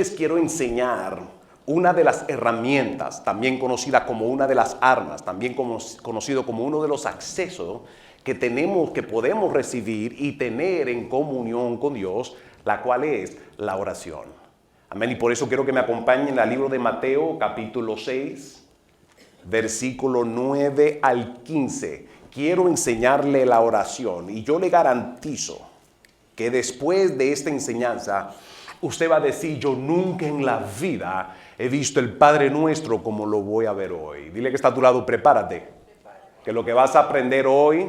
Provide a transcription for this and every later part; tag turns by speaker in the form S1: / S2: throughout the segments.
S1: Les quiero enseñar una de las herramientas, también conocida como una de las armas, también conocido como uno de los accesos que podemos recibir y tener en comunión con Dios, la cual es la oración. Amén. Y por eso quiero que me acompañen al libro de Mateo, capítulo 6, versículo 9 al 15. Quiero enseñarle la oración y yo le garantizo que después de esta enseñanza, usted va a decir: yo nunca en la vida he visto el Padre Nuestro como lo voy a ver hoy. Dile que está a tu lado: prepárate, que lo que vas a aprender hoy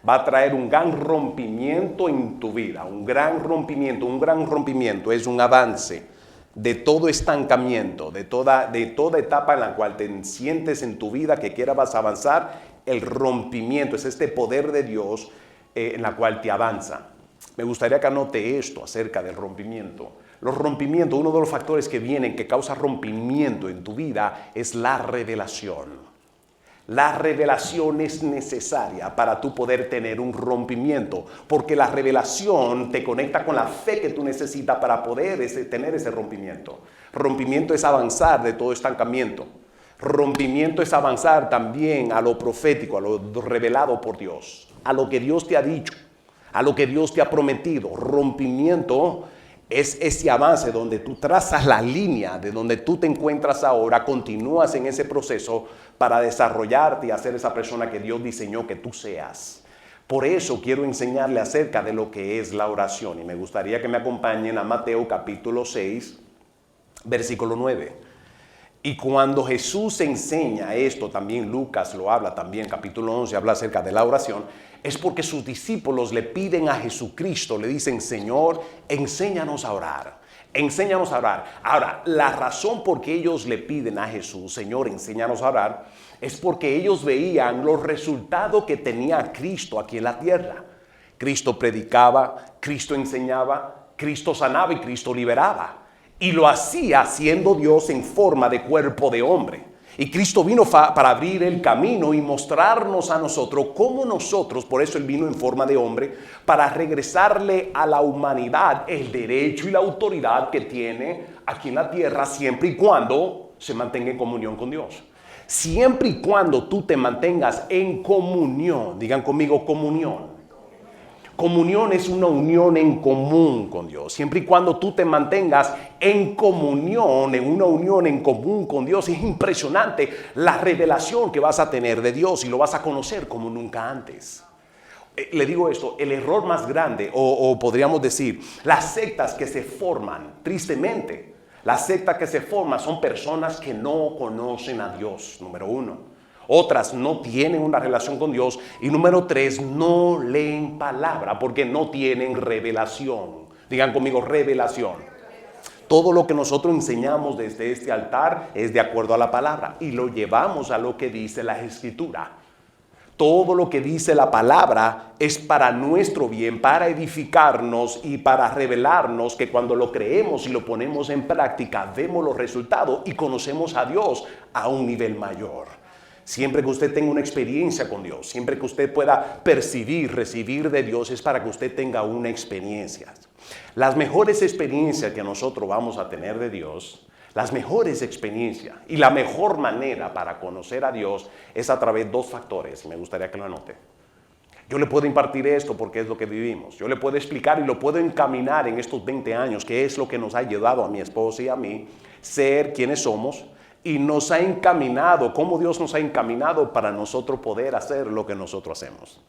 S1: va a traer un gran rompimiento en tu vida. Un gran rompimiento es un avance de todo estancamiento, de toda etapa en la cual te sientes en tu vida que quieras avanzar. El rompimiento es este poder de Dios en la cual te avanza. Me gustaría que anote esto acerca del rompimiento. Los rompimientos, uno de los factores que causa rompimiento en tu vida es la revelación. La revelación es necesaria para tú poder tener un rompimiento, porque la revelación te conecta con la fe que tú necesitas para poder tener ese rompimiento. Rompimiento es avanzar de todo estancamiento. Rompimiento es avanzar también a lo profético, a lo revelado por Dios, a lo que Dios te ha dicho, a lo que Dios te ha prometido. Rompimiento es ese avance donde tú trazas la línea de donde tú te encuentras ahora, continúas en ese proceso para desarrollarte y hacer esa persona que Dios diseñó que tú seas. Por eso quiero enseñarle acerca de lo que es la oración, y me gustaría que me acompañen a Mateo capítulo 6, versículo 9. Y cuando Jesús enseña esto, también Lucas lo habla, también capítulo 11 habla acerca de la oración, es porque sus discípulos le piden a Jesucristo, le dicen: Señor, enséñanos a orar, enséñanos a orar. Ahora, la razón por que ellos le piden a Jesús: Señor, enséñanos a orar, es porque ellos veían los resultados que tenía Cristo aquí en la tierra. Cristo predicaba, Cristo enseñaba, Cristo sanaba y Cristo liberaba. Y lo hacía siendo Dios en forma de cuerpo de hombre. Y Cristo vino para abrir el camino y mostrarnos a nosotros cómo nosotros, por eso Él vino en forma de hombre, para regresarle a la humanidad el derecho y la autoridad que tiene aquí en la tierra, siempre y cuando se mantenga en comunión con Dios. Siempre y cuando tú te mantengas en comunión, digan conmigo: comunión. Comunión es una unión en común con Dios. Siempre y cuando tú te mantengas en comunión, en una unión en común con Dios, es impresionante la revelación que vas a tener de Dios y lo vas a conocer como nunca antes. Le digo esto: el error más grande, o podríamos decir, las sectas que se forman, tristemente, las sectas que se forman son personas que no conocen a Dios, número uno. Otras no tienen una relación con Dios. Y número 3, no leen palabra porque no tienen revelación. Digan conmigo: revelación. Todo lo que nosotros enseñamos desde este altar es de acuerdo a la palabra y lo llevamos a lo que dice la Escritura. Todo lo que dice la palabra es para nuestro bien, para edificarnos y para revelarnos que cuando lo creemos y lo ponemos en práctica, vemos los resultados y conocemos a Dios a un nivel mayor. Siempre que usted tenga una experiencia con Dios, siempre que usted pueda recibir de Dios, es para que usted tenga una experiencia. Las mejores experiencias que nosotros vamos a tener de Dios, las mejores experiencias y la mejor manera para conocer a Dios es a través de 2 factores. Me gustaría que lo anote. Yo le puedo impartir esto porque es lo que vivimos. Yo le puedo explicar y lo puedo encaminar en estos 20 años, que es lo que nos ha ayudado a mi esposa y a mí ser quienes somos. Y nos ha encaminado, como Dios nos ha encaminado para nosotros poder hacer lo que nosotros hacemos.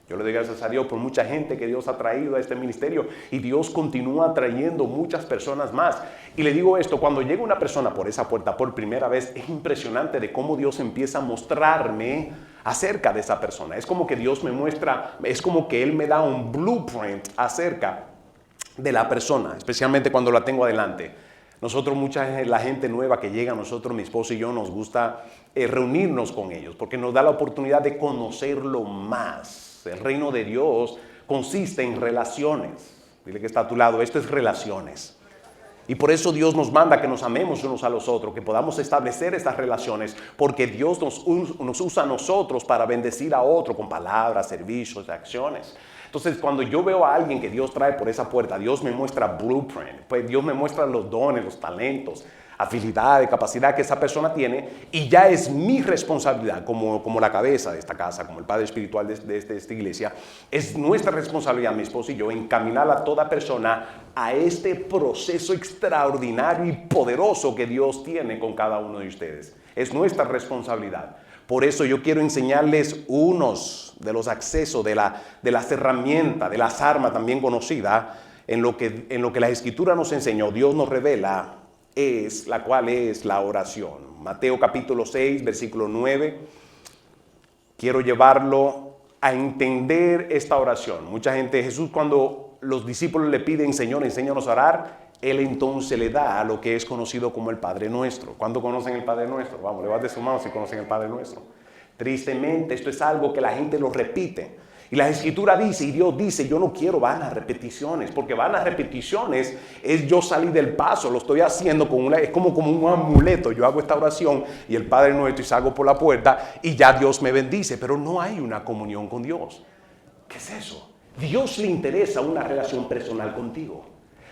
S1: Yo le doy gracias a Dios por mucha gente que Dios ha traído a este ministerio y Dios continúa trayendo muchas personas más. Y le digo esto: cuando llega una persona por esa puerta por primera vez, es impresionante de cómo Dios empieza a mostrarme acerca de esa persona. Es como que Dios me muestra, es como que Él me da un blueprint acerca de la persona, especialmente cuando la tengo adelante. Nosotros, la gente nueva que llega a nosotros, mi esposo y yo, nos gusta reunirnos con ellos porque nos da la oportunidad de conocerlo más. El reino de Dios consiste en relaciones. Dile que está a tu lado: esto es relaciones. Y por eso Dios nos manda que nos amemos unos a los otros, que podamos establecer estas relaciones, porque Dios nos usa a nosotros para bendecir a otro con palabras, servicios, acciones. Entonces, cuando yo veo a alguien que Dios trae por esa puerta, Dios me muestra blueprint, pues Dios me muestra los dones, los talentos, habilidades, capacidad que esa persona tiene, y ya es mi responsabilidad como la cabeza de esta casa, como el padre espiritual de esta iglesia, es nuestra responsabilidad, mi esposo y yo, encaminar a toda persona a este proceso extraordinario y poderoso que Dios tiene con cada uno de ustedes. Es nuestra responsabilidad. Por eso yo quiero enseñarles unos de los accesos de las herramientas, de las armas también conocidas, en lo que la Escritura nos enseñó, Dios nos revela, la cual es la oración. Mateo capítulo 6, versículo 9. Quiero llevarlo a entender esta oración. Mucha gente, Jesús, cuando los discípulos le piden, Señor, enséñanos a orar, Él entonces le da a lo que es conocido como el Padre Nuestro. ¿Cuándo conocen el Padre Nuestro? Vamos, levante su mano si conocen el Padre Nuestro. Tristemente, esto es algo que la gente lo repite. Y la Escritura dice, y Dios dice, yo no quiero vanas repeticiones, porque vanas repeticiones es yo salir del paso, lo estoy haciendo es como un amuleto. Yo hago esta oración y el Padre Nuestro y salgo por la puerta y ya Dios me bendice, pero no hay una comunión con Dios. ¿Qué es eso? Dios le interesa una relación personal contigo.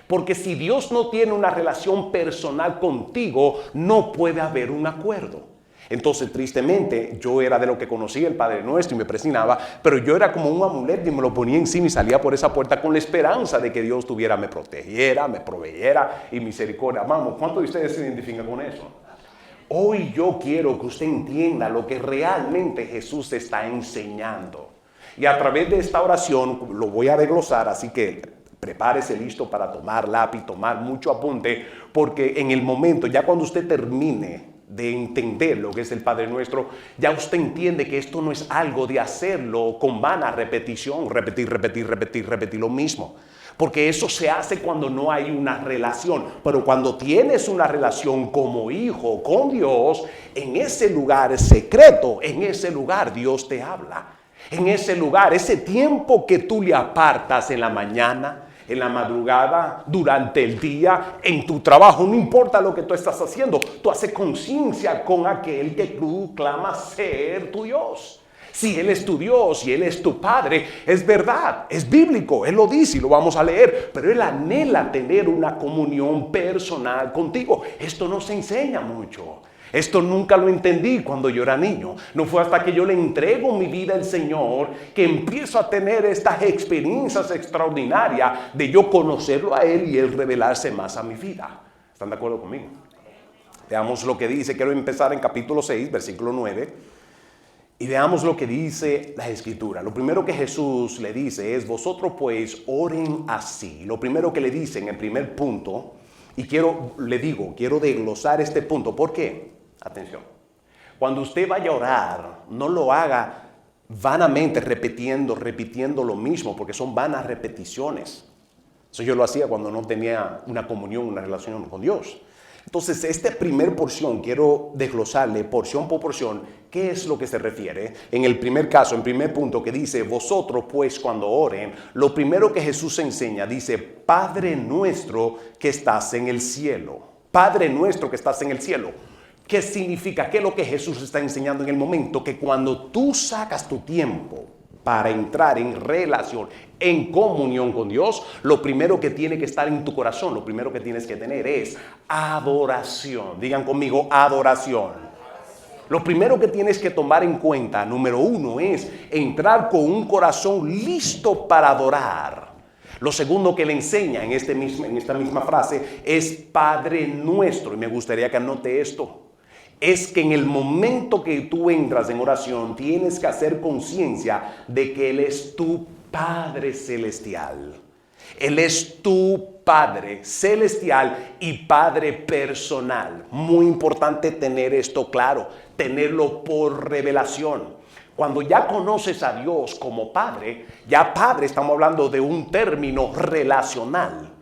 S1: Porque si Dios no tiene una relación personal contigo, no puede haber un acuerdo. Entonces, tristemente, yo era de lo que conocía el Padre Nuestro y me presionaba, pero yo era como un amuleto y me lo ponía encima y salía por esa puerta con la esperanza de que Dios me protegiera, me proveyera y misericordia. Vamos, ¿cuántos de ustedes se identifican con eso? Hoy yo quiero que usted entienda lo que realmente Jesús está enseñando. Y a través de esta oración lo voy a desglosar, así que prepárese listo para tomar lápiz, tomar mucho apunte, porque en el momento, ya cuando usted termine de entender lo que es el Padre Nuestro, ya usted entiende que esto no es algo de hacerlo con vana repetición, repetir lo mismo. Porque eso se hace cuando no hay una relación. Pero cuando tienes una relación como hijo con Dios, en ese lugar secreto, en ese lugar Dios te habla. En ese lugar, ese tiempo que tú le apartas en la mañana, en la madrugada, durante el día, en tu trabajo, no importa lo que tú estás haciendo, tú haces conciencia con aquel que tú clamas ser tu Dios. Si Él es tu Dios, si Él es tu Padre, es verdad, es bíblico, Él lo dice y lo vamos a leer, pero Él anhela tener una comunión personal contigo. Esto no se enseña mucho. Esto nunca lo entendí cuando yo era niño. No fue hasta que yo le entrego mi vida al Señor que empiezo a tener estas experiencias extraordinarias de yo conocerlo a Él y Él revelarse más a mi vida. ¿Están de acuerdo conmigo? Veamos lo que dice. Quiero empezar en capítulo 6, versículo 9. Y veamos lo que dice la Escritura. Lo primero que Jesús le dice es, vosotros pues oren así. Lo primero que le dice en el primer punto, y quiero desglosar este punto. ¿Por qué? Atención, cuando usted vaya a orar, no lo haga vanamente repitiendo lo mismo, porque son vanas repeticiones. Eso yo lo hacía cuando no tenía una comunión, una relación con Dios. Entonces, esta primer porción, quiero desglosarle porción por porción, ¿qué es lo que se refiere? En el primer caso, en primer punto que dice, vosotros pues cuando oren, lo primero que Jesús enseña, dice, Padre nuestro que estás en el cielo. Padre nuestro que estás en el cielo. ¿Qué significa? ¿Qué es lo que Jesús está enseñando en el momento? Que cuando tú sacas tu tiempo para entrar en relación, en comunión con Dios, lo primero que tiene que estar en tu corazón, lo primero que tienes que tener es adoración. Digan conmigo, adoración. Lo primero que tienes que tomar en cuenta, número uno, es entrar con un corazón listo para adorar. Lo segundo que le enseña en esta misma frase es Padre Nuestro. Y me gustaría que anote esto. Es que en el momento que tú entras en oración, tienes que hacer conciencia de que Él es tu Padre Celestial. Él es tu Padre Celestial y Padre personal. Muy importante tener esto claro, tenerlo por revelación. Cuando ya conoces a Dios como Padre, ya Padre, estamos hablando de un término relacional.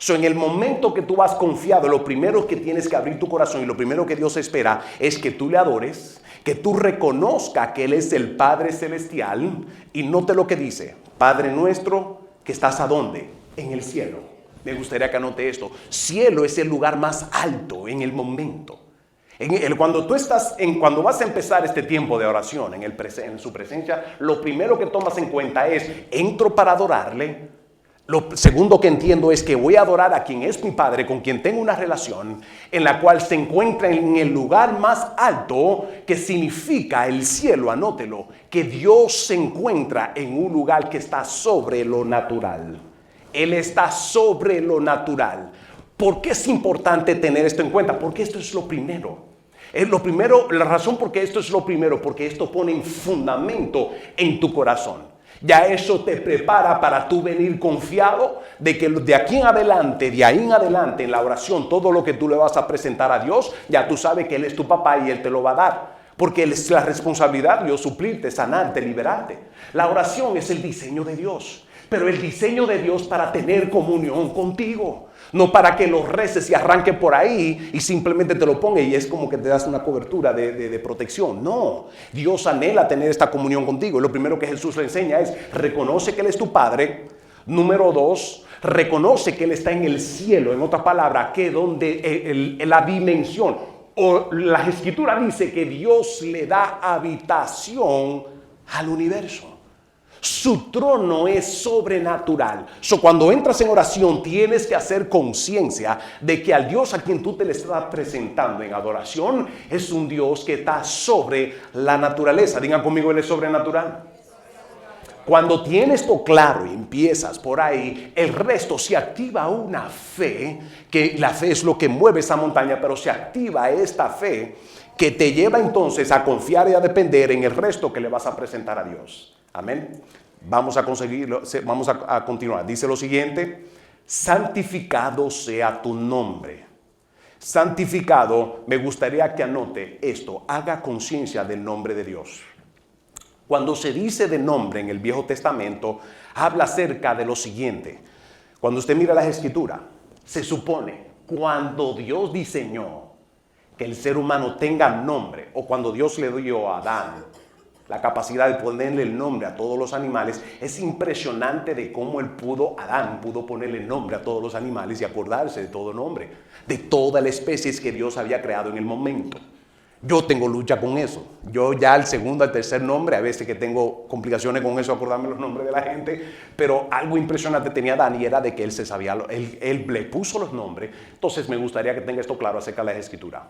S1: En el momento que tú vas confiado, lo primero que tienes que abrir tu corazón y lo primero que Dios espera es que tú le adores, que tú reconozcas que Él es el Padre Celestial y note lo que dice, Padre nuestro que estás ¿a dónde? En el cielo. Me gustaría que anote esto. Cielo es el lugar más alto en el momento. Cuando vas a empezar este tiempo de oración en su presencia, lo primero que tomas en cuenta es, entro para adorarle. Lo segundo que entiendo es que voy a adorar a quien es mi Padre, con quien tengo una relación, en la cual se encuentra en el lugar más alto, que significa el cielo, anótelo, que Dios se encuentra en un lugar que está sobre lo natural. Él está sobre lo natural. ¿Por qué es importante tener esto en cuenta? Porque esto es lo primero. La razón por qué esto es lo primero, porque esto pone un fundamento en tu corazón. Ya eso te prepara para tú venir confiado de que de ahí en adelante en la oración, todo lo que tú le vas a presentar a Dios, ya tú sabes que Él es tu papá y Él te lo va a dar. Porque Él es la responsabilidad de Dios suplirte, sanarte, liberarte. La oración es el diseño de Dios. Pero el diseño de Dios para tener comunión contigo. No para que lo reces y arranque por ahí y simplemente te lo ponga y es como que te das una cobertura de protección. No, Dios anhela tener esta comunión contigo. Y lo primero que Jesús le enseña es, reconoce que Él es tu Padre. Número 2, reconoce que Él está en el cielo. En otras palabras, que donde la dimensión o la Escritura dice que Dios le da habitación al universo. Su trono es sobrenatural. Cuando entras en oración tienes que hacer conciencia de que al Dios a quien tú te le estás presentando en adoración es un Dios que está sobre la naturaleza. Digan conmigo, Él es sobrenatural. Cuando tienes esto claro y empiezas por ahí, el resto se activa una fe, que la fe es lo que mueve esa montaña, pero se activa esta fe que te lleva entonces a confiar y a depender en el resto que le vas a presentar a Dios. Amén. Vamos a conseguirlo, vamos a continuar. Dice lo siguiente: santificado sea tu nombre. Santificado, me gustaría que anote esto, haga conciencia del nombre de Dios. Cuando se dice de nombre en el Viejo Testamento, habla acerca de lo siguiente. Cuando usted mira las Escrituras, se supone cuando Dios diseñó que el ser humano tenga nombre, o cuando Dios le dio a Adán la capacidad de ponerle el nombre a todos los animales, es impresionante de cómo Adán pudo ponerle nombre a todos los animales y acordarse de todo nombre, de todas las especies que Dios había creado en el momento. Yo tengo lucha con eso. Yo ya al segundo, al tercer nombre, a veces que tengo complicaciones con eso, acordarme los nombres de la gente, pero algo impresionante tenía Adán y era de que él se sabía, él le puso los nombres. Entonces me gustaría que tenga esto claro acerca de la Escritura.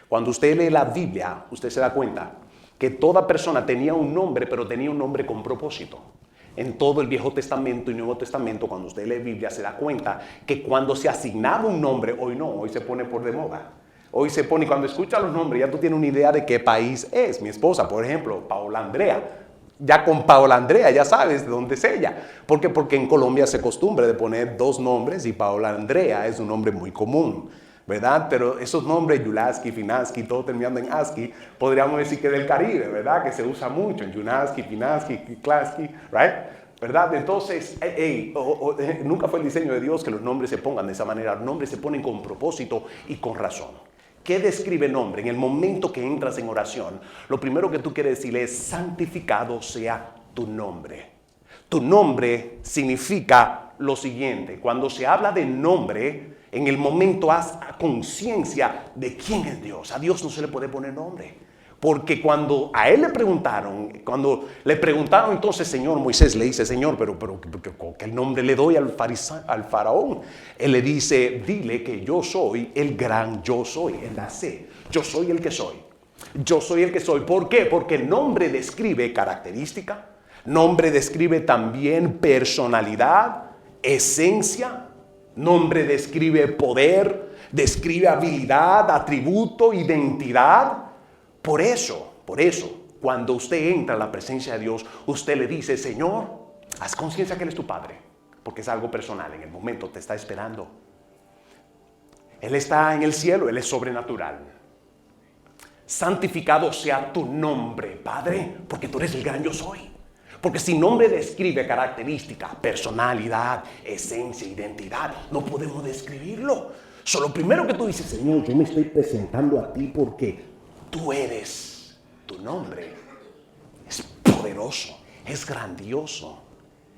S1: Cuando usted lee la Biblia, usted se da cuenta que toda persona tenía un nombre, pero tenía un nombre con propósito. En todo el Viejo Testamento y Nuevo Testamento, cuando usted lee Biblia, se da cuenta que cuando se asignaba un nombre, hoy no, hoy se pone por de moda. Hoy se pone, y cuando escucha los nombres, ya tú tienes una idea de qué país es. Mi esposa, por ejemplo, Paola Andrea. Ya con Paola Andrea ya sabes de dónde es ella. ¿Por qué? Porque en Colombia se acostumbra de poner dos nombres y Paola Andrea es un nombre muy común, ¿verdad? Pero esos nombres, Yulaski, Finaski, todo terminando en Aski, podríamos decir que del Caribe, ¿verdad? Que se usa mucho en Yunaski, Finaski, Klaski, ¿right? ¿Verdad? Entonces, nunca fue el diseño de Dios que los nombres se pongan de esa manera. Los nombres se ponen con propósito y con razón. ¿Qué describe nombre? En el momento que entras en oración, lo primero que tú quieres decirle es: santificado sea tu nombre. Tu nombre significa lo siguiente. Cuando se habla de nombre, en el momento haz conciencia de quién es Dios. A Dios no se le puede poner nombre. Porque cuando a él le preguntaron entonces, Señor, Moisés le dice: Señor, pero ¿qué nombre le doy al faraón? Él le dice: dile que yo soy el gran yo soy, en la C. Yo soy el que soy. Yo soy el que soy. ¿Por qué? Porque el nombre describe característica, nombre describe también personalidad, esencia, nombre describe poder, describe habilidad, atributo, identidad. Por eso, cuando usted entra a la presencia de Dios, usted le dice: Señor, haz conciencia que Él es tu Padre, porque es algo personal, en el momento te está esperando. Él está en el cielo, Él es sobrenatural. Santificado sea tu nombre, Padre, porque tú eres el gran yo soy. Porque si nombre describe característica, personalidad, esencia, identidad, no podemos describirlo. Lo primero que tú dices: Señor, yo me estoy presentando a ti porque tú eres, tu nombre es poderoso, es grandioso.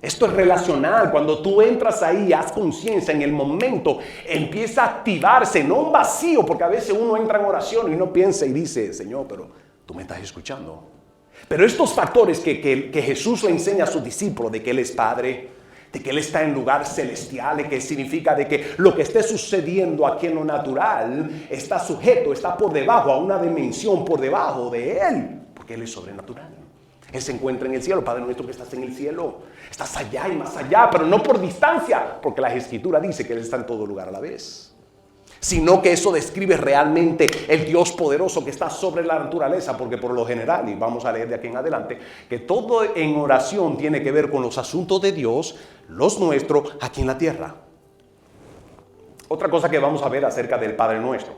S1: Esto es relacional. Cuando tú entras ahí, haz conciencia en el momento, empieza a activarse, no un vacío, porque a veces uno entra en oración y uno piensa y dice, Señor, pero tú me estás escuchando. Pero estos factores que Jesús le enseña a sus discípulos, de que Él es Padre, de que Él está en lugar celestial, de que significa de que lo que esté sucediendo aquí en lo natural está sujeto, está por debajo, a una dimensión por debajo de Él, porque Él es sobrenatural. Él se encuentra en el cielo. Padre nuestro que estás en el cielo, estás allá y más allá, pero no por distancia, porque la Escritura dice que Él está en todo lugar a la vez, sino que eso describe realmente el Dios poderoso que está sobre la naturaleza, porque por lo general, y vamos a leer de aquí en adelante, que todo en oración tiene que ver con los asuntos de Dios, los nuestros, aquí en la tierra. Otra cosa que vamos a ver acerca del Padre Nuestro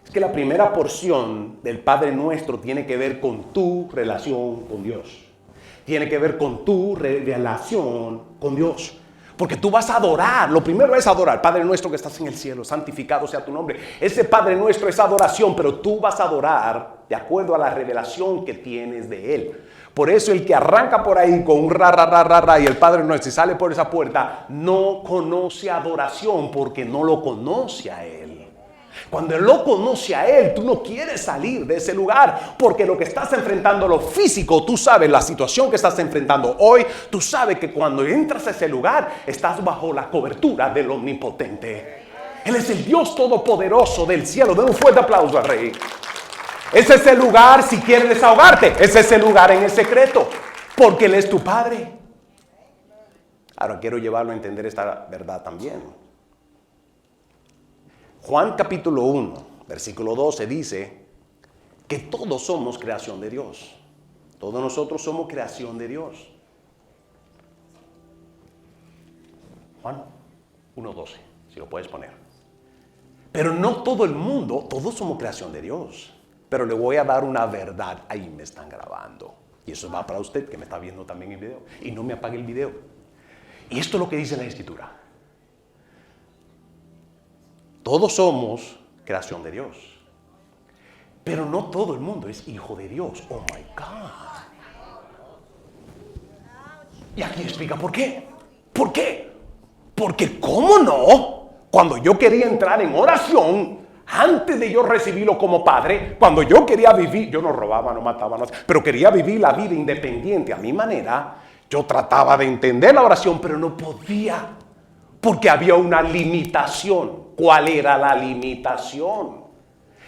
S1: es que la primera porción del Padre Nuestro tiene que ver con tu relación con Dios. Tiene que ver con tu relación con Dios. Porque tú vas a adorar. Lo primero es adorar. Padre nuestro que estás en el cielo, santificado sea tu nombre. Ese Padre nuestro es adoración, pero tú vas a adorar de acuerdo a la revelación que tienes de Él. Por eso el que arranca por ahí con un ra, ra, ra, ra, ra, y el Padre nuestro y sale por esa puerta, no conoce adoración porque no lo conoce a Él. Cuando Él lo conoce a Él, tú no quieres salir de ese lugar, porque lo que estás enfrentando, lo físico, tú sabes la situación que estás enfrentando hoy, tú sabes que cuando entras a ese lugar, estás bajo la cobertura del Omnipotente. Él es el Dios Todopoderoso del cielo. Den un fuerte aplauso al Rey. Ese es el lugar, si quieres desahogarte, ese es el lugar en el secreto, porque Él es tu Padre. Ahora quiero llevarlo a entender esta verdad también. Juan capítulo 1, versículo 12 dice que todos somos creación de Dios. Todos nosotros somos creación de Dios. Juan 1:12, si lo puedes poner. Pero no todo el mundo, todos somos creación de Dios. Pero le voy a dar una verdad. Ahí me están grabando. Y eso va para usted que me está viendo también el video. Y no me apague el video. Y esto es lo que dice la Escritura. Todos somos creación de Dios. Pero no todo el mundo es hijo de Dios. Oh my God. Y aquí explica por qué. ¿Por qué? Porque ¿cómo no? Cuando yo quería entrar en oración, antes de yo recibirlo como padre, cuando yo quería vivir, yo no robaba, no mataba, no, pero quería vivir la vida independiente a mi manera, yo trataba de entender la oración, pero no podía. Porque había una limitación. ¿Cuál era la limitación?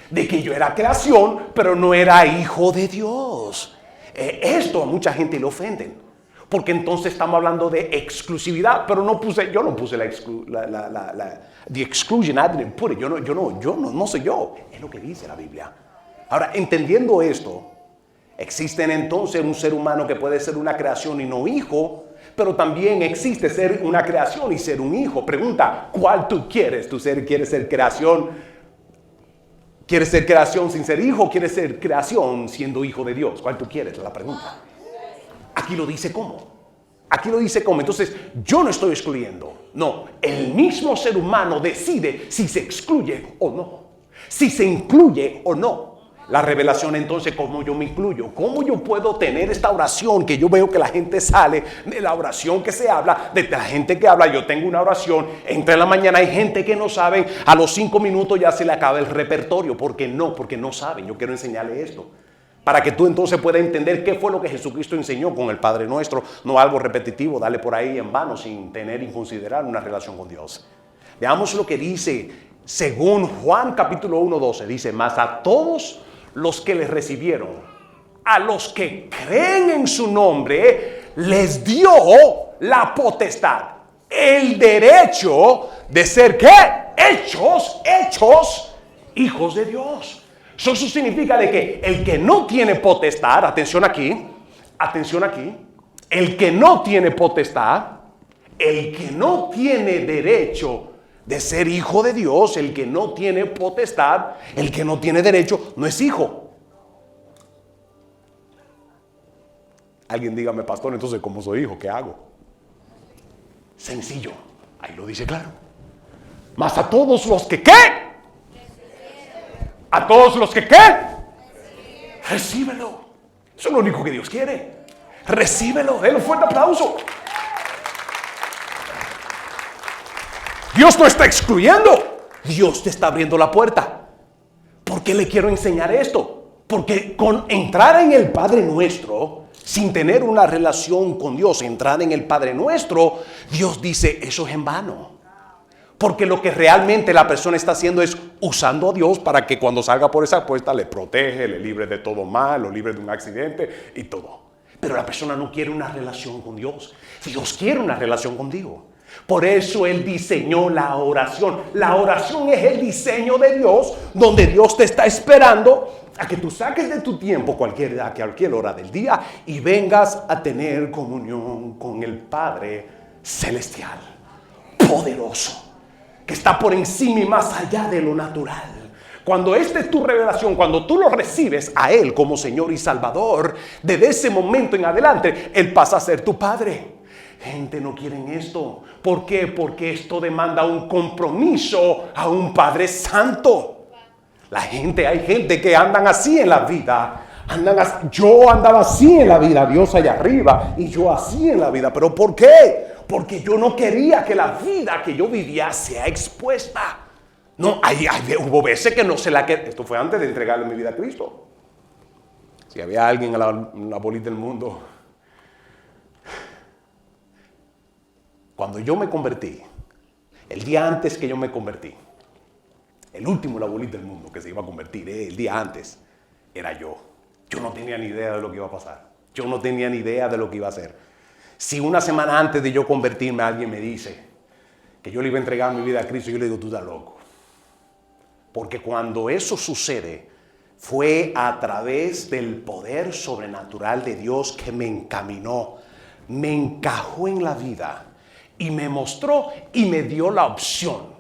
S1: De que yo era creación, pero no era hijo de Dios. Esto a mucha gente le ofende. Porque entonces estamos hablando de exclusividad. Pero yo no puse the exclusion, I didn't put it. Yo no soy yo. Es lo que dice la Biblia. Ahora, entendiendo esto, existen entonces un ser humano que puede ser una creación y no hijo. Pero también existe ser una creación y ser un hijo. Pregunta, ¿cuál tú quieres? ¿Quieres ser creación? ¿Quieres ser creación sin ser hijo? ¿Quieres ser creación siendo hijo de Dios? ¿Cuál tú quieres? La pregunta. Aquí lo dice cómo. Aquí lo dice cómo. Entonces, yo no estoy excluyendo. No, el mismo ser humano decide si se excluye o no. Si se incluye o no. La revelación entonces, ¿cómo yo me incluyo? ¿Cómo yo puedo tener esta oración que yo veo que la gente sale de la oración que se habla, de la gente que habla? Yo tengo una oración, entra en la mañana, hay gente que no sabe, a los 5 minutos ya se le acaba el repertorio. ¿Por qué no? Porque no saben. Yo quiero enseñarle esto. Para que tú entonces puedas entender qué fue lo que Jesucristo enseñó con el Padre Nuestro. No algo repetitivo, darle por ahí en vano sin tener y considerar una relación con Dios. Veamos lo que dice según Juan capítulo 1:12. Dice, mas a todos los que les recibieron, a los que creen en su nombre, les dio la potestad, el derecho de ser, ¿qué? Hechos hijos de Dios. Eso significa de que el que no tiene potestad, atención aquí, el que no tiene potestad, el que no tiene derecho de ser hijo de Dios, el que no tiene potestad, el que no tiene derecho, no es hijo. Alguien dígame, pastor, entonces, ¿cómo soy hijo? ¿Qué hago? Sencillo, ahí lo dice claro. Mas a todos los que, ¿qué? A todos los que, ¿qué? Recíbelo. Eso es lo único que Dios quiere. Recíbelo. Denle un fuerte aplauso. Dios no está excluyendo. Dios te está abriendo la puerta. ¿Por qué le quiero enseñar esto? Porque con entrar en el Padre Nuestro, sin tener una relación con Dios, entrar en el Padre Nuestro, Dios dice, eso es en vano. Porque lo que realmente la persona está haciendo es usando a Dios para que cuando salga por esa puerta le protege, le libre de todo mal, lo libre de un accidente y todo. Pero la persona no quiere una relación con Dios. Dios quiere una relación contigo. Por eso Él diseñó la oración. La oración es el diseño de Dios, donde Dios te está esperando a que tú saques de tu tiempo cualquier hora del día y vengas a tener comunión con el Padre Celestial, poderoso, que está por encima y más allá de lo natural. Cuando esta es tu revelación, cuando tú lo recibes a Él como Señor y Salvador, desde ese momento en adelante, Él pasa a ser tu Padre. Gente no quieren esto. ¿Por qué? Porque esto demanda un compromiso a un Padre Santo. Hay gente que andan así en la vida. Yo andaba así en la vida, Dios allá arriba, y yo así en la vida. ¿Pero por qué? Porque yo no quería que la vida que yo vivía sea expuesta. No, hubo veces que no se la quería. Esto fue antes de entregarle mi vida a Cristo. Si había alguien en la bolita del mundo. Cuando yo me convertí, el día antes que yo me convertí, el último en la bolita del mundo que se iba a convertir, el día antes, era yo. Yo no tenía ni idea de lo que iba a pasar. Yo no tenía ni idea de lo que iba a hacer. Si una semana antes de yo convertirme alguien me dice que yo le iba a entregar mi vida a Cristo, yo le digo, tú estás loco. Porque cuando eso sucede, fue a través del poder sobrenatural de Dios que me encaminó, me encajó en la vida y me mostró y me dio la opción.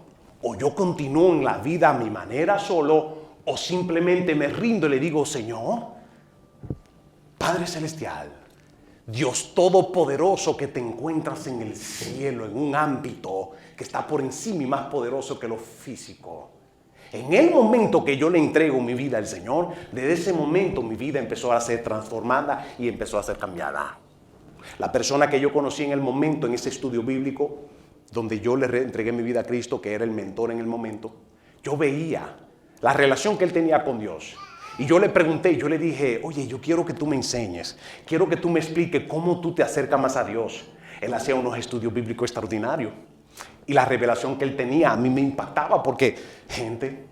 S1: O yo continúo en la vida a mi manera solo, o simplemente me rindo y le digo, Señor, Padre Celestial, Dios Todopoderoso que te encuentras en el cielo, en un ámbito que está por encima y más poderoso que lo físico. En el momento que yo le entrego mi vida al Señor, desde ese momento mi vida empezó a ser transformada y empezó a ser cambiada. La persona que yo conocí en el momento, en ese estudio bíblico, donde yo le entregué mi vida a Cristo, que era el mentor en el momento, yo veía la relación que él tenía con Dios. Y yo le pregunté, yo le dije, oye, yo quiero que tú me enseñes, quiero que tú me expliques cómo tú te acercas más a Dios. Él hacía unos estudios bíblicos extraordinarios. Y la revelación que él tenía a mí me impactaba porque, gente,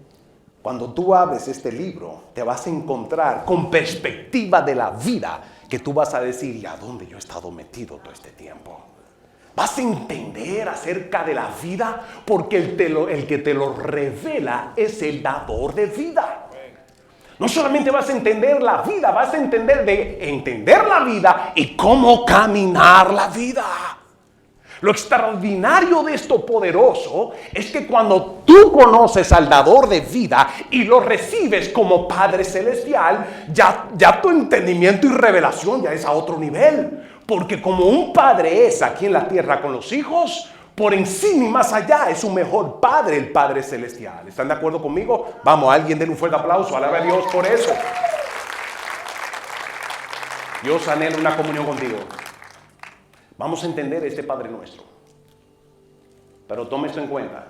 S1: cuando tú abres este libro, te vas a encontrar con perspectiva de la vida que tú vas a decir, ¿y a dónde yo he estado metido todo este tiempo? Vas a entender acerca de la vida porque el que te lo revela es el dador de vida. No solamente vas a entender la vida, vas a entender la vida y cómo caminar la vida. Lo extraordinario de esto poderoso es que cuando tú conoces al dador de vida y lo recibes como Padre Celestial, ya tu entendimiento y revelación ya es a otro nivel. Porque como un padre es aquí en la tierra con los hijos, por encima y más allá es un mejor Padre, el Padre Celestial. ¿Están de acuerdo conmigo? Vamos, alguien den un fuerte aplauso, alabe a Dios por eso. Dios anhela una comunión contigo. Vamos a entender este Padre Nuestro. Pero tome esto en cuenta,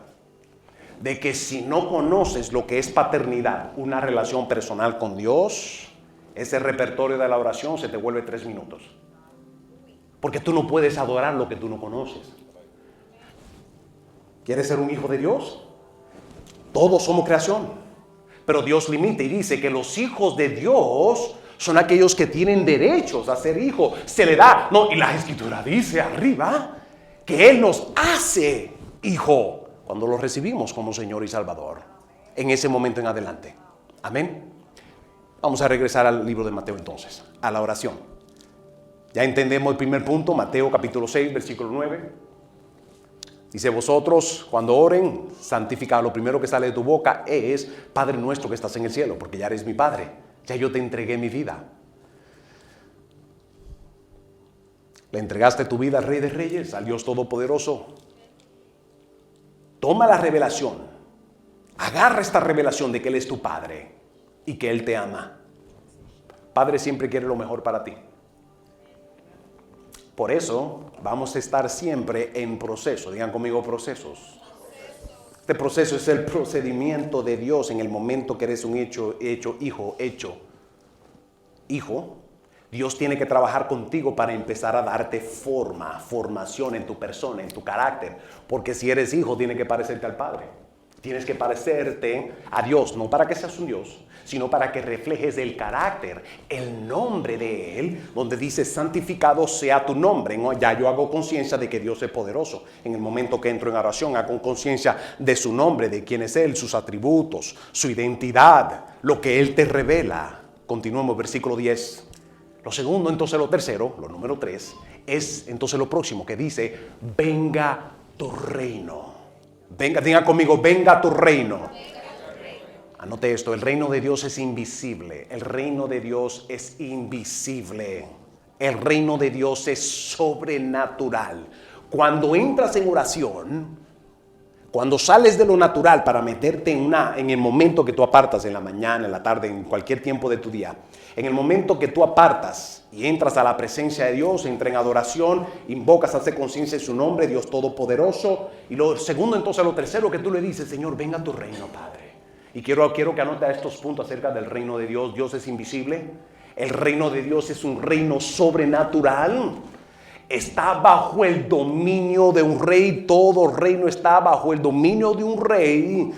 S1: de que si no conoces lo que es paternidad, una relación personal con Dios, ese repertorio de la oración se te vuelve 3 minutos. Porque tú no puedes adorar lo que tú no conoces. ¿Quieres ser un hijo de Dios? Todos somos creación. Pero Dios limita y dice que los hijos de Dios son aquellos que tienen derechos a ser hijos. Se le da. No, y la Escritura dice arriba que Él nos hace hijo cuando lo recibimos como Señor y Salvador. En ese momento en adelante. Amén. Vamos a regresar al libro de Mateo entonces, a la oración. Ya entendemos el primer punto, Mateo capítulo 6, versículo 9. Dice, vosotros cuando oren, santificad. Lo primero que sale de tu boca es, Padre nuestro que estás en el cielo, porque ya eres mi Padre. Ya yo te entregué mi vida. Le entregaste tu vida al Rey de Reyes, al Dios Todopoderoso. Toma la revelación. Agarra esta revelación de que Él es tu Padre y que Él te ama. Padre siempre quiere lo mejor para ti. Por eso vamos a estar siempre en proceso. Digan conmigo procesos. Este proceso es el procedimiento de Dios en el momento que eres un hijo. Dios tiene que trabajar contigo para empezar a darte formación en tu persona, en tu carácter. Porque si eres hijo, tienes que parecerte al Padre. Tienes que parecerte a Dios, no para que seas un Dios, sino para que reflejes el carácter, el nombre de Él, donde dice santificado sea tu nombre. ¿No? Ya yo hago conciencia de que Dios es poderoso. En el momento que entro en oración, hago conciencia de su nombre, de quién es Él, sus atributos, su identidad, lo que Él te revela. Continuemos, versículo 10. Lo segundo, entonces lo tercero, lo número 3, es entonces lo próximo que dice, venga tu reino. Venga, diga conmigo, venga tu reino. Anote esto, el reino de Dios es invisible. El reino de Dios es invisible. El reino de Dios es sobrenatural. Cuando entras en oración, cuando sales de lo natural para meterte en el momento que tú apartas, en la mañana, en la tarde, en cualquier tiempo de tu día, en el momento que tú apartas y entras a la presencia de Dios, entras en adoración, invocas, haces conciencia de su nombre, Dios Todopoderoso. Y lo segundo, entonces lo tercero que tú le dices, Señor, venga tu reino, Padre. Y quiero que anote estos puntos acerca del reino de Dios. Dios es invisible. El reino de Dios es un reino sobrenatural. Está bajo el dominio de un rey. Todo reino está bajo el dominio de un rey.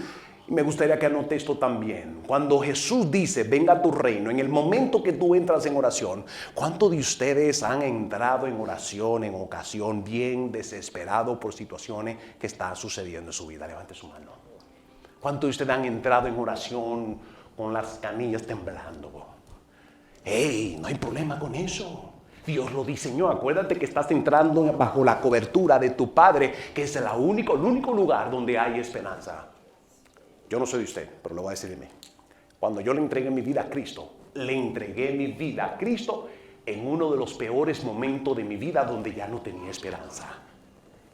S1: Y me gustaría que anote esto también. Cuando Jesús dice, venga tu reino, en el momento que tú entras en oración, ¿cuántos de ustedes han entrado en oración en ocasión bien desesperado por situaciones que están sucediendo en su vida? Levante su mano. ¿Cuántos de ustedes han entrado en oración con las canillas temblando? ¡Ey! No hay problema con eso. Dios lo diseñó. Acuérdate que estás entrando bajo la cobertura de tu Padre, que es el único lugar donde hay esperanza. Yo no soy de usted, pero lo voy a decir de mí. Cuando yo le entregué mi vida a Cristo, le entregué mi vida a Cristo en uno de los peores momentos de mi vida donde ya no tenía esperanza.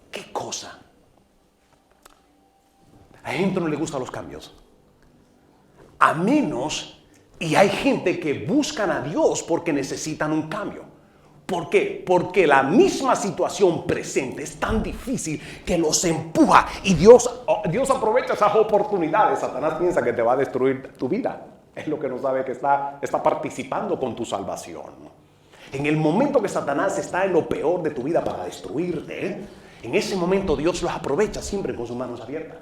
S1: ¿Qué cosa? A gente no le gustan los cambios. A menos, y hay gente que buscan a Dios porque necesitan un cambio. ¿Por qué? Porque la misma situación presente es tan difícil que los empuja y Dios aprovecha esas oportunidades. Satanás piensa que te va a destruir tu vida. Es lo que no sabe, que está participando con tu salvación. En el momento que Satanás está en lo peor de tu vida para destruirte, en ese momento Dios los aprovecha siempre con sus manos abiertas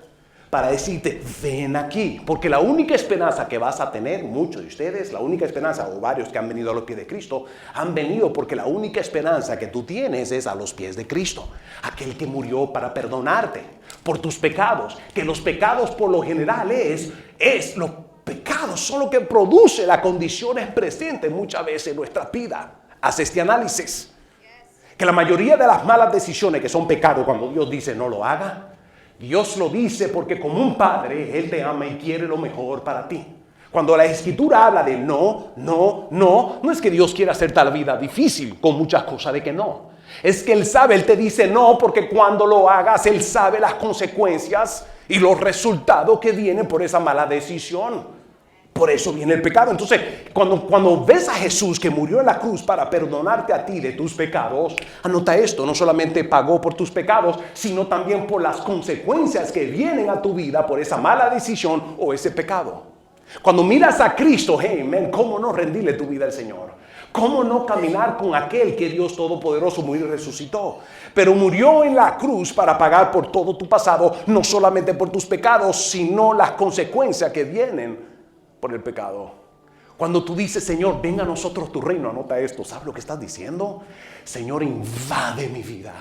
S1: para decirte, ven aquí. Porque la única esperanza que vas a tener, muchos de ustedes, la única esperanza, o varios que han venido a los pies de Cristo, han venido porque la única esperanza que tú tienes es a los pies de Cristo. Aquel que murió para perdonarte por tus pecados. Que los pecados por lo general los pecados son lo que produce las condiciones presentes muchas veces en nuestra vida. Haz este análisis. Que la mayoría de las malas decisiones que son pecados, cuando Dios dice no lo haga, Dios lo dice porque como un padre, Él te ama y quiere lo mejor para ti. Cuando la Escritura habla de no es que Dios quiera hacerte la vida difícil con muchas cosas de que no. Es que Él sabe, Él te dice no porque cuando lo hagas, Él sabe las consecuencias y los resultados que vienen por esa mala decisión. Por eso viene el pecado. Entonces, cuando ves a Jesús que murió en la cruz para perdonarte a ti de tus pecados, anota esto, no solamente pagó por tus pecados, sino también por las consecuencias que vienen a tu vida por esa mala decisión o ese pecado. Cuando miras a Cristo, amén, ¿cómo no rendirle tu vida al Señor? ¿Cómo no caminar con aquel que Dios Todopoderoso murió y resucitó? Pero murió en la cruz para pagar por todo tu pasado, no solamente por tus pecados, sino las consecuencias que vienen por el pecado. Cuando tú dices, Señor, venga a nosotros tu reino, anota esto. ¿Sabes lo que estás diciendo? Señor, invade mi vida.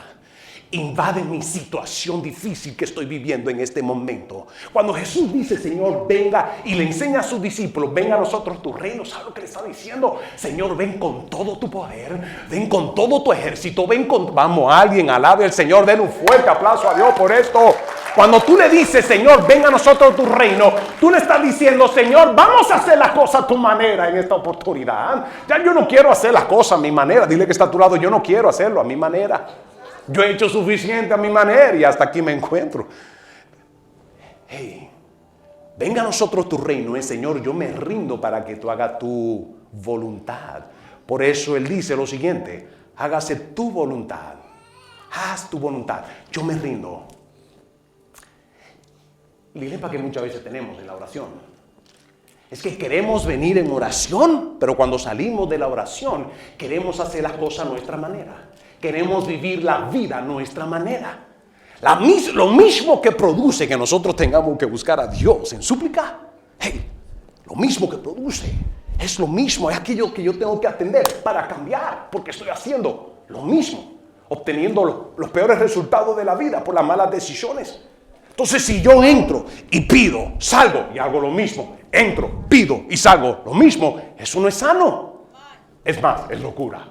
S1: Invade mi situación difícil que estoy viviendo en este momento. Cuando Jesús dice, Señor, venga, y le enseña a sus discípulos, venga a nosotros tu reino, ¿sabes lo que le está diciendo? Señor, ven con todo tu poder, ven con todo tu ejército, vamos, alguien alabe al Señor, den un fuerte aplauso a Dios por esto. Cuando tú le dices, Señor, venga a nosotros tu reino, tú le estás diciendo, Señor, vamos a hacer las cosas a tu manera en esta oportunidad. Ya yo no quiero hacer las cosas a mi manera. Dile que está a tu lado, yo no quiero hacerlo a mi manera. Yo he hecho suficiente a mi manera y hasta aquí me encuentro. Hey, venga a nosotros tu reino, Señor, yo me rindo para que tú hagas tu voluntad. Por eso Él dice lo siguiente, hágase tu voluntad. Haz tu voluntad. Yo me rindo. El dilema que muchas veces tenemos en la oración es que queremos venir en oración, pero cuando salimos de la oración queremos hacer las cosas a nuestra manera. Queremos vivir la vida a nuestra manera. Lo mismo que produce que nosotros tengamos que buscar a Dios en súplica, lo mismo que produce, es lo mismo, es aquello que yo tengo que atender para cambiar, porque estoy haciendo lo mismo, obteniendo los peores resultados de la vida por las malas decisiones. Entonces, si yo entro y pido, salgo y hago lo mismo, entro, pido y salgo lo mismo, eso no es sano. Es más, es locura.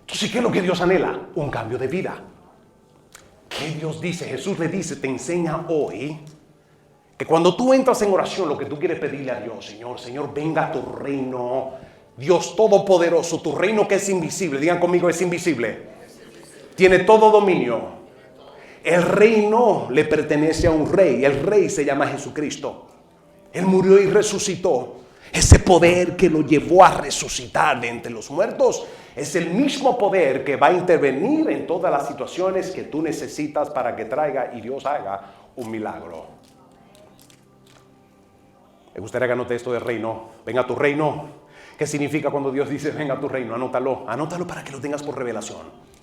S1: Entonces, ¿qué es lo que Dios anhela? Un cambio de vida. ¿Qué Dios dice? Jesús le dice, te enseña hoy que cuando tú entras en oración, lo que tú quieres pedirle a Dios, Señor, venga a tu reino, Dios Todopoderoso, tu reino que es invisible. Digan conmigo, es invisible. Tiene todo dominio. El reino le pertenece a un rey. El rey se llama Jesucristo. Él murió y resucitó. Ese poder que lo llevó a resucitar de entre los muertos es el mismo poder que va a intervenir en todas las situaciones que tú necesitas para que traiga y Dios haga un milagro. Me gustaría que anote esto de reino. Venga a tu reino. ¿Qué significa cuando Dios dice venga a tu reino? Anótalo para que lo tengas por revelación.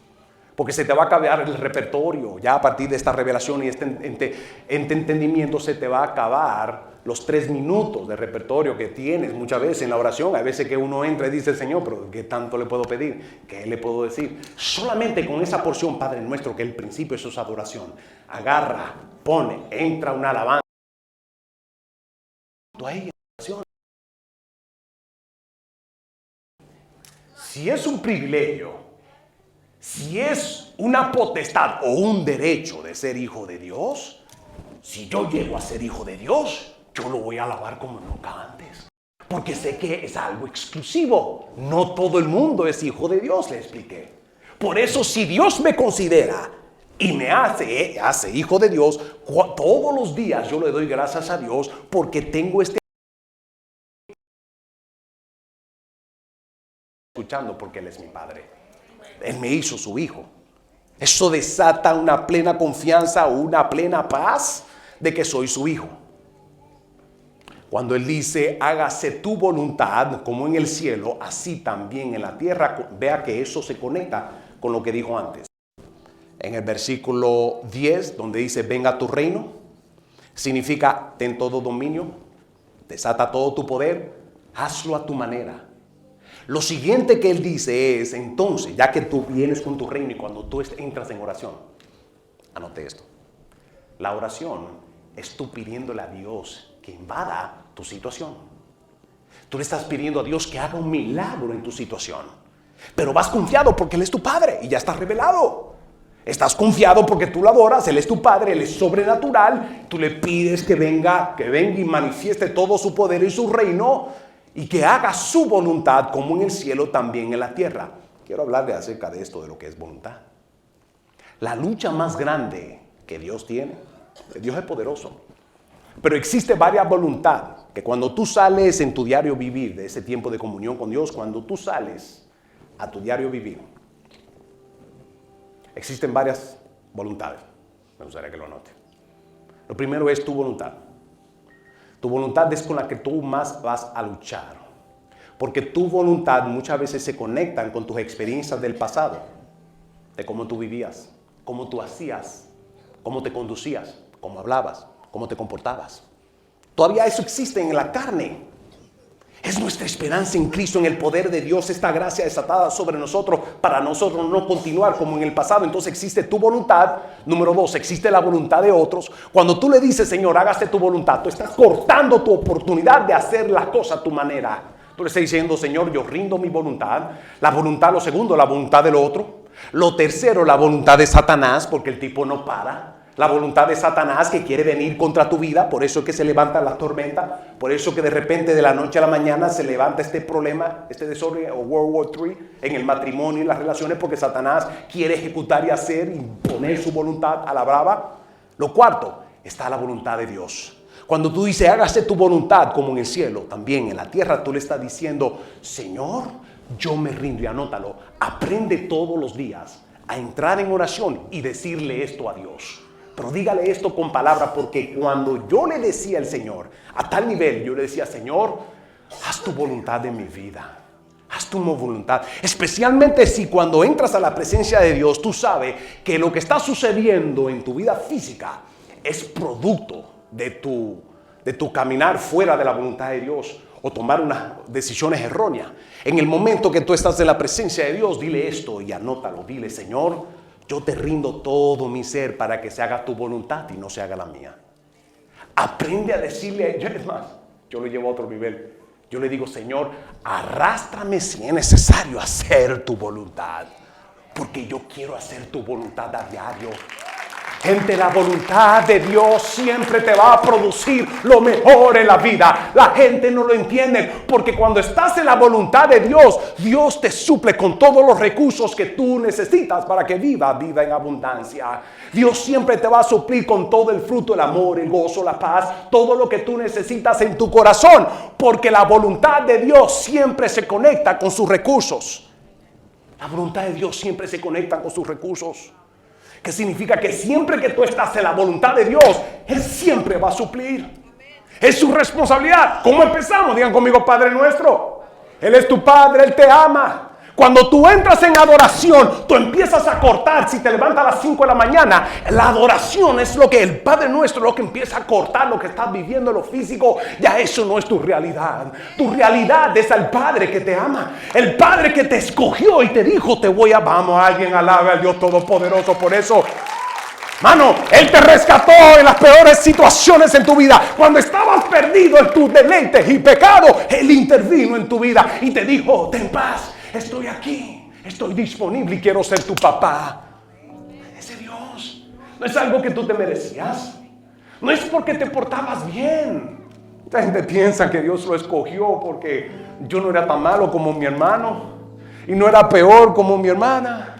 S1: Porque se te va a acabar el repertorio. Ya a partir de esta revelación y este entendimiento se te va a acabar los 3 minutos de repertorio que tienes muchas veces en la oración. Hay veces que uno entra y dice, Señor, pero ¿qué tanto le puedo pedir? ¿Qué le puedo decir? Solamente con esa porción, Padre nuestro, que el principio eso es adoración. Agarra, pone, entra una alabanza. Ahí, oración. Si es un privilegio, si es una potestad o un derecho de ser hijo de Dios, si yo llego a ser hijo de Dios, yo lo voy a alabar como nunca antes. Porque sé que es algo exclusivo. No todo el mundo es hijo de Dios, le expliqué. Por eso, si Dios me considera y me hace hijo de Dios, todos los días yo le doy gracias a Dios porque tengo escuchando porque Él es mi Padre. Él me hizo su hijo. Eso desata una plena confianza o una plena paz de que soy su hijo. Cuando Él dice, hágase tu voluntad como en el cielo, así también en la tierra, vea que eso se conecta con lo que dijo antes. En el versículo 10, donde dice, venga a tu reino, significa, ten todo dominio, desata todo tu poder, hazlo a tu manera. Lo siguiente que Él dice es, entonces, ya que tú vienes con tu reino y cuando tú entras en oración, anote esto. La oración es tú pidiéndole a Dios que invada tu situación. Tú le estás pidiendo a Dios que haga un milagro en tu situación. Pero vas confiado porque Él es tu Padre y ya está revelado. Estás confiado porque tú lo adoras, Él es tu Padre, Él es sobrenatural. Tú le pides que venga y manifieste todo su poder y su reino. Y que haga su voluntad como en el cielo, también en la tierra. Quiero hablarle acerca de esto, de lo que es voluntad. La lucha más grande que Dios tiene, Dios es poderoso, pero existe varias voluntades, que cuando tú sales en tu diario vivir, de ese tiempo de comunión con Dios, cuando tú sales a tu diario vivir, existen varias voluntades. Me gustaría que lo anote. Lo primero es tu voluntad. Tu voluntad es con la que tú más vas a luchar. Porque tu voluntad muchas veces se conectan con tus experiencias del pasado. De cómo tú vivías, cómo tú hacías, cómo te conducías, cómo hablabas, cómo te comportabas. Todavía eso existe en la carne. Es nuestra esperanza en Cristo, en el poder de Dios, esta gracia desatada sobre nosotros para nosotros no continuar como en el pasado. Entonces existe tu voluntad. Número 2, existe la voluntad de otros. Cuando tú le dices, Señor, hágase tu voluntad, tú estás cortando tu oportunidad de hacer la cosa a tu manera. Tú le estás diciendo, Señor, yo rindo mi voluntad. La voluntad, lo segundo, la voluntad del otro. Lo tercero, la voluntad de Satanás, porque el tipo no para. La voluntad de Satanás que quiere venir contra tu vida, por eso es que se levanta la tormenta, por eso que de repente de la noche a la mañana se levanta este problema, este desorden o World War III en el matrimonio y las relaciones, porque Satanás quiere ejecutar y hacer, imponer su voluntad a la brava. Lo cuarto, está la voluntad de Dios. Cuando tú dices, hágase tu voluntad como en el cielo, también en la tierra, tú le estás diciendo, Señor, yo me rindo, y anótalo, aprende todos los días a entrar en oración y decirle esto a Dios. Pero dígale esto con palabras, porque cuando yo le decía al Señor, a tal nivel, yo le decía, Señor, haz tu voluntad en mi vida. Haz tu voluntad. Especialmente si cuando entras a la presencia de Dios, tú sabes que lo que está sucediendo en tu vida física es producto de tu caminar fuera de la voluntad de Dios o tomar unas decisiones erróneas. En el momento que tú estás en la presencia de Dios, dile esto y anótalo. Dile, Señor, yo te rindo todo mi ser para que se haga tu voluntad y no se haga la mía. Aprende a decirle, es más, yo lo llevo a otro nivel. Yo le digo, Señor, arrástrame si es necesario hacer tu voluntad, porque yo quiero hacer tu voluntad a diario. Gente, la voluntad de Dios siempre te va a producir lo mejor en la vida. La gente no lo entiende, porque cuando estás en la voluntad de Dios, Dios te suple con todos los recursos que tú necesitas para que vida en abundancia. Dios siempre te va a suplir con todo el fruto, el amor, el gozo, la paz, todo lo que tú necesitas en tu corazón, porque la voluntad de Dios siempre se conecta con sus recursos. La voluntad de Dios siempre se conecta con sus recursos. Que significa que siempre que tú estás en la voluntad de Dios, Él siempre va a suplir. Es su responsabilidad. ¿Cómo empezamos? Digan conmigo, Padre nuestro. Él es tu Padre, Él te ama. Cuando tú entras en adoración, tú empiezas a cortar. Si te levantas a las 5 de la mañana, la adoración es lo que el Padre nuestro, lo que empieza a cortar lo que estás viviendo en lo físico. Ya eso no es tu realidad. Tu realidad es el Padre que te ama. El Padre que te escogió y te dijo, vamos, alguien alabe al Dios Todopoderoso por eso. Mano, Él te rescató en las peores situaciones en tu vida. Cuando estabas perdido en tus deleites y pecado, Él intervino en tu vida y te dijo, ten paz. Estoy aquí, estoy disponible y quiero ser tu papá. Ese Dios no es algo que tú te merecías. No es porque te portabas bien. Mucha gente piensa que Dios lo escogió porque yo no era tan malo como mi hermano y no era peor como mi hermana.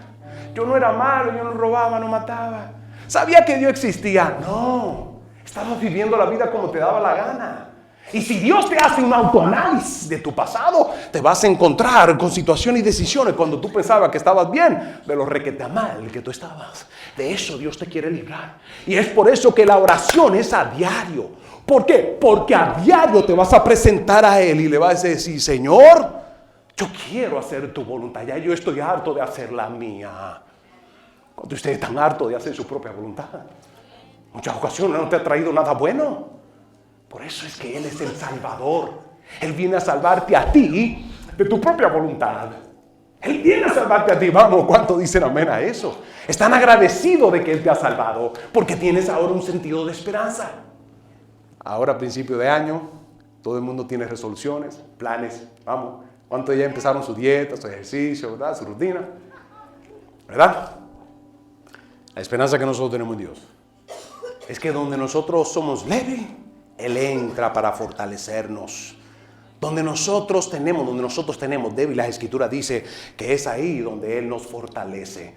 S1: Yo no era malo, yo no robaba, no mataba. ¿Sabía que Dios existía? No, estabas viviendo la vida como te daba la gana. Y si Dios te hace un autoanálisis de tu pasado, te vas a encontrar con situaciones y decisiones cuando tú pensabas que estabas bien, de lo requete mal que tú estabas. De eso Dios te quiere librar. Y es por eso que la oración es a diario. ¿Por qué? Porque a diario te vas a presentar a Él y le vas a decir, Señor, yo quiero hacer tu voluntad. Ya yo estoy harto de hacer la mía. Cuando ustedes están hartos de hacer su propia voluntad, muchas ocasiones no te ha traído nada bueno. Por eso es que Él es el Salvador. Él viene a salvarte a ti de tu propia voluntad. Él viene a salvarte a ti. Vamos, ¿cuánto dicen amén a eso? Están agradecidos de que Él te ha salvado porque tienes ahora un sentido de esperanza. Ahora a principio de año, todo el mundo tiene resoluciones, planes. Vamos, ¿cuántos ya empezaron su dieta, su ejercicio, ¿verdad? Su rutina? ¿Verdad? La esperanza que nosotros tenemos en Dios es que donde nosotros somos débiles, Él entra para fortalecernos. Donde nosotros tenemos débil, la Escritura dice que es ahí donde Él nos fortalece.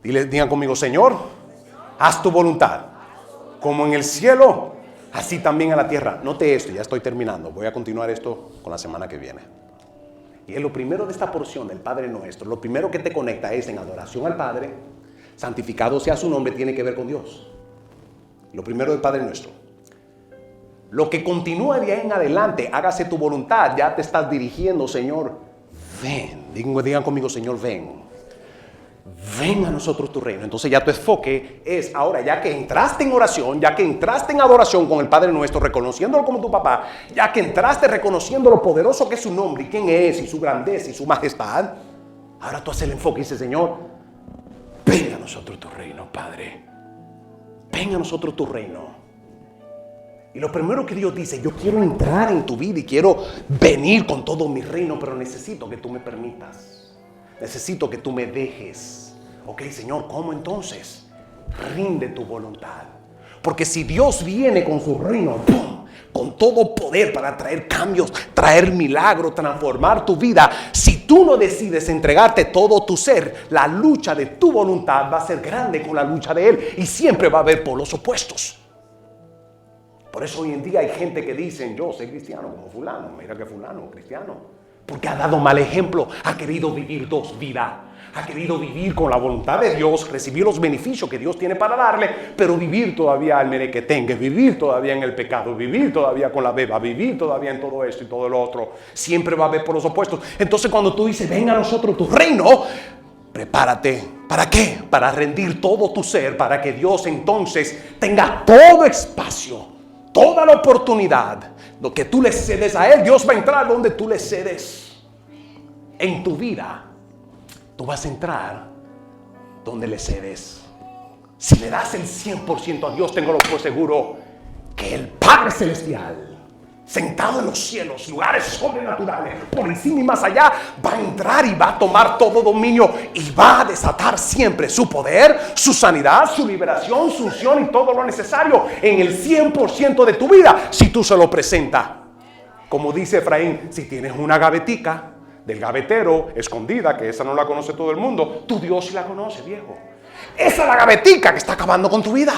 S1: Digan conmigo, Señor, haz tu voluntad, como en el cielo, así también en la tierra. Note esto, ya estoy terminando. Voy a continuar esto con la semana que viene. Y es lo primero de esta porción del Padre Nuestro. Lo primero que te conecta es en adoración al Padre. Santificado sea su nombre, tiene que ver con Dios. Lo primero del Padre Nuestro. Lo que continúa de ahí en adelante, hágase tu voluntad, ya te estás dirigiendo, Señor, ven. Digan conmigo, Señor, ven. Ven a nosotros tu reino. Entonces ya tu enfoque es ahora, ya que entraste en oración, ya que entraste en adoración con el Padre Nuestro, reconociéndolo como tu papá, ya que entraste reconociendo lo poderoso que es su nombre y quién es y su grandeza y su majestad, ahora tú haces el enfoque y dices, Señor, ven a nosotros tu reino, Padre. Ven a nosotros tu reino. Y lo primero que Dios dice, yo quiero entrar en tu vida y quiero venir con todo mi reino, pero necesito que tú me permitas. Necesito que tú me dejes. Ok, Señor, ¿cómo entonces? Rinde tu voluntad. Porque si Dios viene con su reino, ¡pum!, con todo poder para traer cambios, traer milagros, transformar tu vida, si tú no decides entregarte todo tu ser, la lucha de tu voluntad va a ser grande con la lucha de Él y siempre va a haber polos opuestos. Por eso hoy en día hay gente que dicen, yo soy cristiano como fulano, mira que fulano, cristiano. Porque ha dado mal ejemplo, ha querido vivir dos vidas. Ha querido vivir con la voluntad de Dios, recibir los beneficios que Dios tiene para darle, pero vivir todavía al merequetengue, vivir todavía en el pecado, vivir todavía con la beba, vivir todavía en todo esto y todo lo otro. Siempre va a haber por los opuestos. Entonces cuando tú dices, venga a nosotros tu reino, prepárate. ¿Para qué? Para rendir todo tu ser, para que Dios entonces tenga todo espacio, toda la oportunidad. Lo que tú le cedes a Él, Dios va a entrar donde tú le cedes en tu vida. Tú vas a entrar donde le cedes. Si le das el 100% a Dios, tengo por seguro que el Padre Celestial, sentado en los cielos, lugares sobrenaturales, por encima y más allá, va a entrar y va a tomar todo dominio y va a desatar siempre su poder, su sanidad, su liberación, su unción y todo lo necesario en el 100% de tu vida, si tú se lo presentas. Como dice Efraín, si tienes una gavetica del gavetero escondida, que esa no la conoce todo el mundo, tu Dios sí la conoce, viejo. Esa es la gavetica que está acabando con tu vida.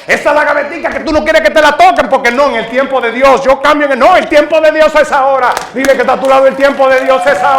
S1: Esa es la gavetica que tú no quieres que te la toquen, porque no, en el tiempo de Dios, yo cambio, no, el tiempo de Dios es ahora. Dile que está a tu lado, el tiempo de Dios es ahora.